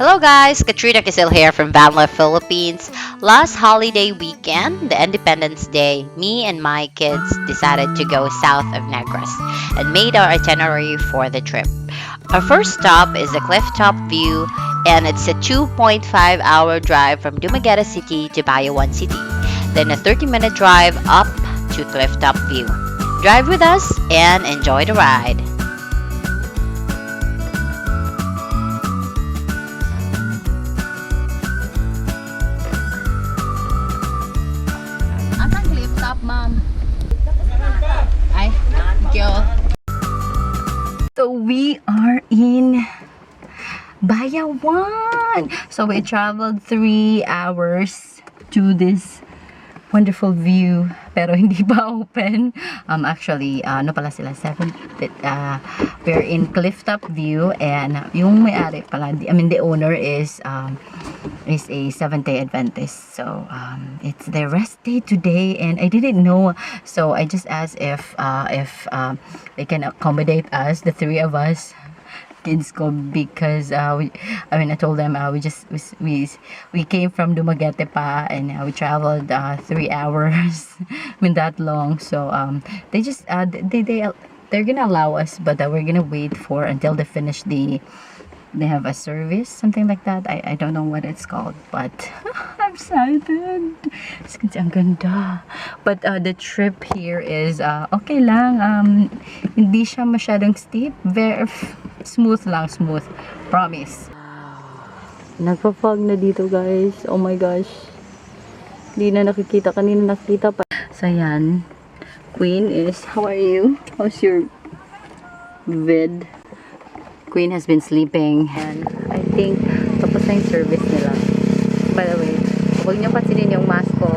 Hello guys, Katrina Kisil here from Vanlife, Philippines. Last holiday weekend, the Independence Day, me and my kids decided to go south of Negros and made our itinerary for the trip. Our first stop is the Clifftop view, and it's a 2.5-hour drive from Dumaguete City to Bayawan City, then a 30-minute drive up to Clifftop view. Drive with us and enjoy the ride. Asan Clifftop, ma'am? Ay, thank you. So we are in Bayawan. So we traveled 3 hours to this wonderful view, pero hindi pa open. Actually, ano pala sila, 7, we're in Clifftop view, and yung may-ari pala, the owner is a Seventh-day Adventist. So it's their rest day today, and I didn't know, so I just asked if they can accommodate us, the 3 of us kids go, because I told them we came from Dumaguete pa, and we traveled 3 hours. That long. So they just they're gonna allow us, but we're gonna wait for until they finish they have a service, something like that. I don't know what it's called, but I'm excited. Kasi ang ganda. But the trip here is okay lang. Hindi siya masyadong steep. Very smooth lang, smooth. Promise. Nagpa-fog na dito, guys. Oh my gosh. Hindi na nakikita. Kanina nakita pa. So yan. Queen is, how are you? How's your vid? Queen has been sleeping, and I think tapos na yung service nila. By the way, huwag niyo pansinin yung mask ko.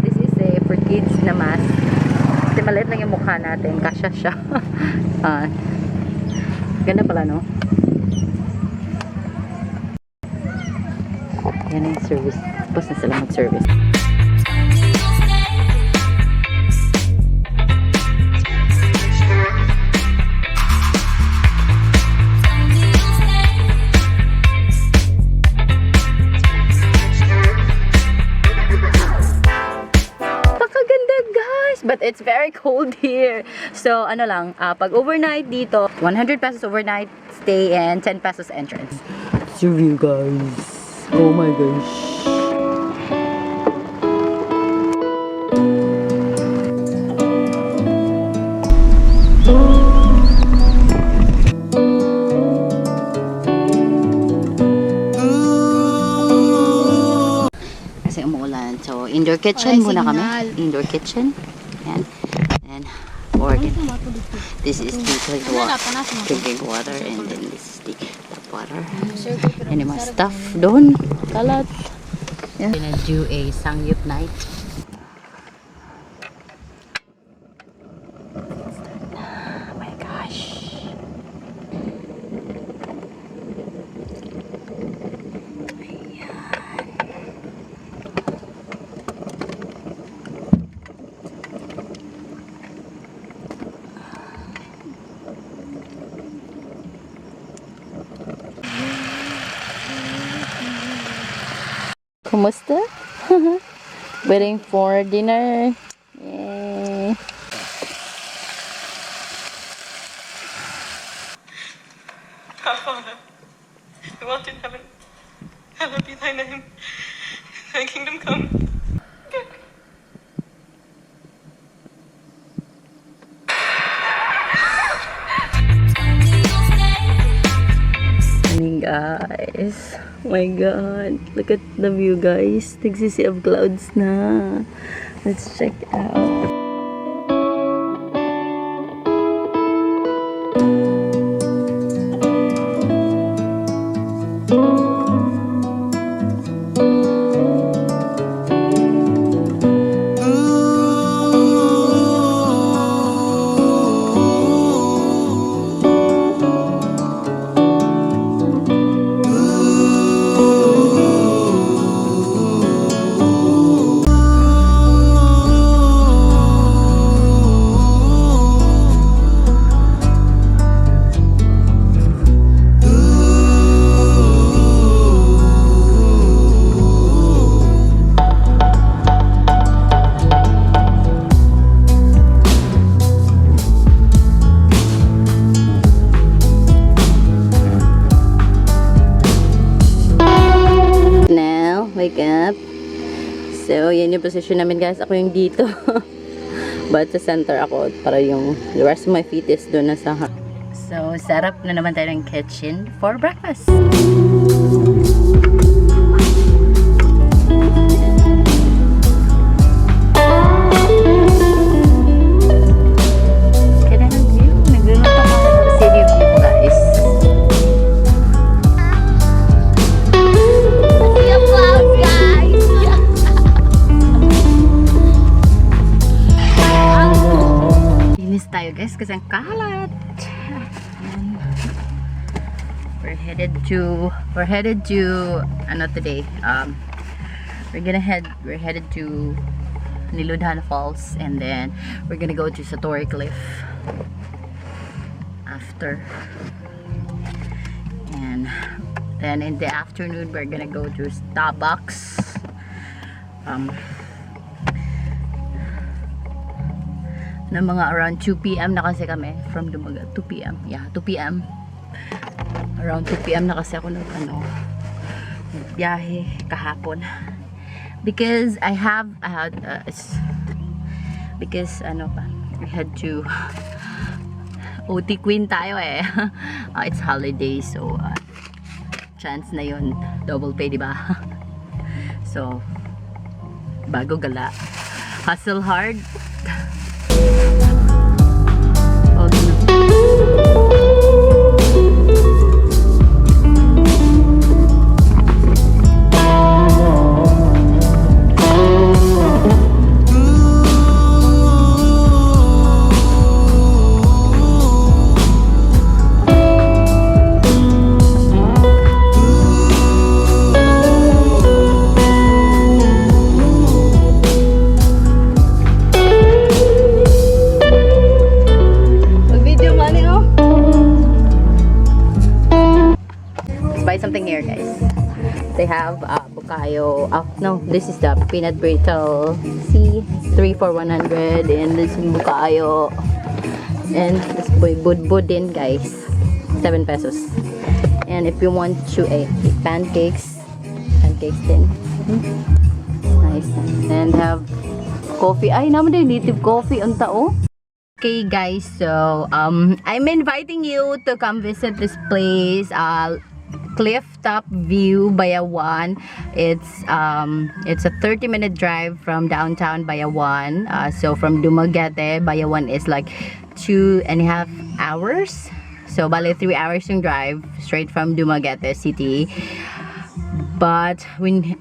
This is a for kids na mask. Kasi maliit lang yung mukha natin. Kasya siya. Ganda pala, no? Yan yung service. Tapos na sila mag-service. But it's very cold here. So, ano lang, pag overnight dito, 100 pesos overnight stay and 10 pesos entrance. It's your view, guys. Oh my gosh. Kasi umuulan. So, indoor kitchen muna kami. Indoor kitchen. And organ. This is the drinking water, and then this is the tap water. And my stuff doon. Kalat. Yeah. We're gonna do a sangyup night. Oh my gosh. Kumusta? Waiting for dinner. Yay. Our Father, who art in heaven, hallowed be thy name. Thy kingdom come. Morning, guys. Oh my god, look at the view, guys. Nagsisi of clouds na. Let's check out. So, yan yung position namin guys. Ako yung dito. But sa center ako. Para yung the rest of my feet is doon na sa harap. So, set up na naman tayo ng kitchen for breakfast. Tayo guys kasi ang kalat. We're headed to ano today, we're headed to Niludhan Falls, and then we're gonna go to Satori Cliff after, and then in the afternoon we're gonna go to Starbucks. Na mga around 2 p.m. na kasi kami from Dumagat. 2 p.m. Yeah, 2 p.m. Around 2 p.m. na kasi ako nagbiyahe kahapon. Because I had we had to OT queen tayo eh. It's holiday, so chance na yun, double pay, diba? So bago gala, hustle hard. Something here guys. They have bukayo. Oh no, this is the peanut brittle. See, 3 for 100, and this is bukayo. And this boy budbud din guys, 7 pesos. And if you want to pancakes din. Nice. And have coffee. Ay, naman din native coffee on tao. Okay guys, so I'm inviting you to come visit this place. Clifftop View, Bayawan. It's a 30-minute drive from downtown Bayawan. So from Dumaguete, Bayawan is like 2.5 hours. So bale 3 hours yung drive straight from Dumaguete City. But when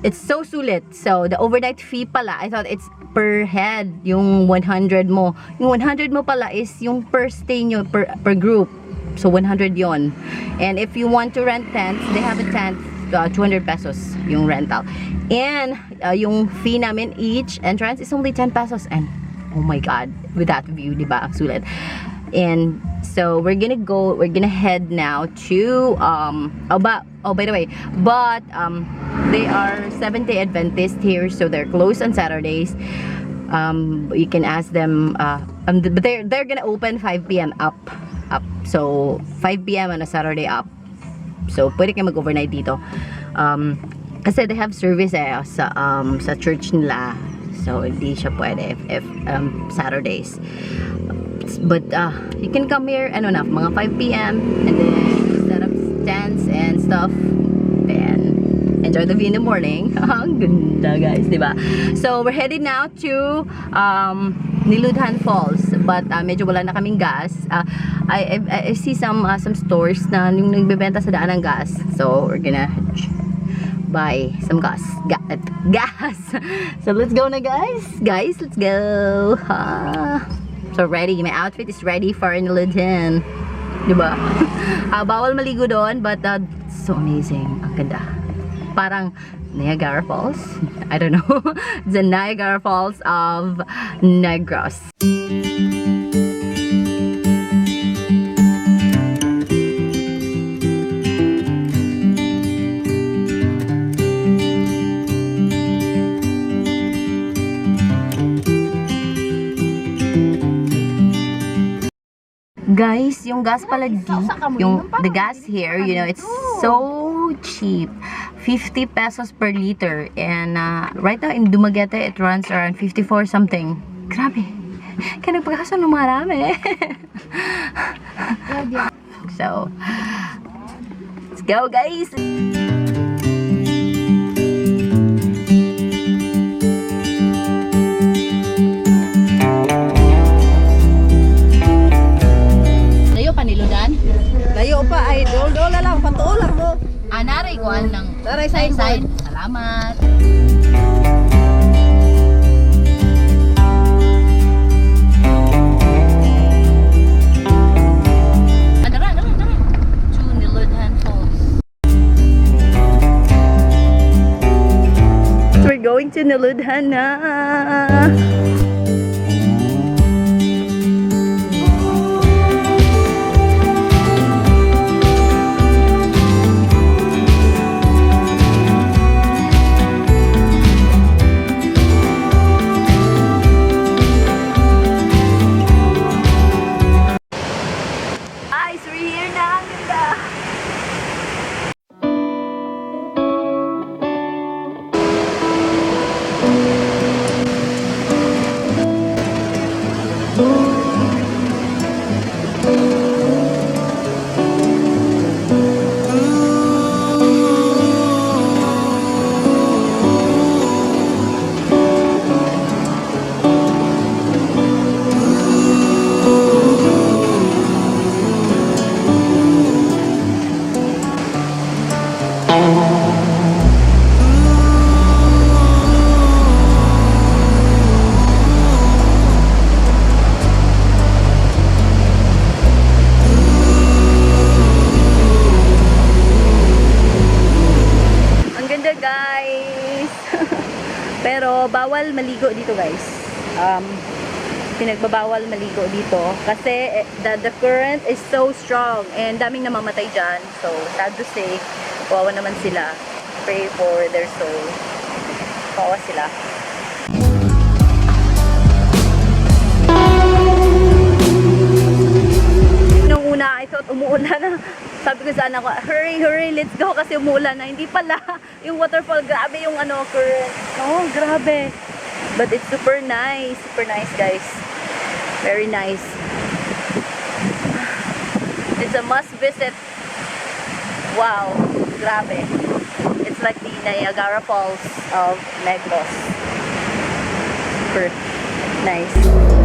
it's so sulit. So the overnight fee pala, I thought it's per head yung 100 mo. Yung 100 mo pala is yung per stay nyo per group. So 100 yon. And if you want to rent tents, they have a tent, 200 pesos yung rental. And yung fee namin each entrance is only 10 pesos. And oh my god, with that view, diba? Ang sulit. And so we're gonna head now to by the way, but they are Seventh-day Adventist here, so they're closed on Saturdays. You can ask them, but they're gonna open 5 p.m. up. So 5 p.m. on a Saturday up. So pwede kayo mag-overnight dito. Kasi they have service sa church nila. So hindi siya pwede if Saturdays. But you can come here mga 5 p.m. and then set up tents and stuff. Then enjoy the view in the morning. Ang ganda guys, diba? So we're headed now to Niludhan Falls, but medyo wala na kaming gas. I see some stores na yung nagbebenta sa daan ng gas, so we're gonna buy some gas. So let's go na guys, let's go. So ready, my outfit is ready for Niludhan, diba? Bawal maligo doon, but so amazing, ang ganda. Parang Niagara Falls, I don't know. The Niagara Falls of Negros. Guys, yung gas pala the gas here, it's so so cheap. 50 pesos per liter. And right now in Dumaguete, it runs around 54 something. Grabe. Kaya nagpagkaso ng marami. So, let's go guys! Layo pa Niludhan? Layo pa, idol. Dola lang, patulang mo. Naray ko lang. Naray signboard. Salamat. Dara. To Niludhan Falls. We're going to Niludhan na. Guys, we're here na. Ang ganda. Ang ganda guys. Pero bawal maligo dito guys. Pinagbabawal maligo dito kasi the current is so strong and daming namamatay dyan. So sad to say, kawawa naman sila. Pray for their soul. Kawawa sila. Nung una, I thought umuulan na. Sabi ko sa anak ko, hurry, let's go kasi umuulan na. Hindi pala. Yung waterfall, grabe yung current. Oh, grabe. But it's super nice. Super nice, guys. Very nice. It's a must visit. Wow. Grabe. It's like the Niagara Falls of Negros. Super nice.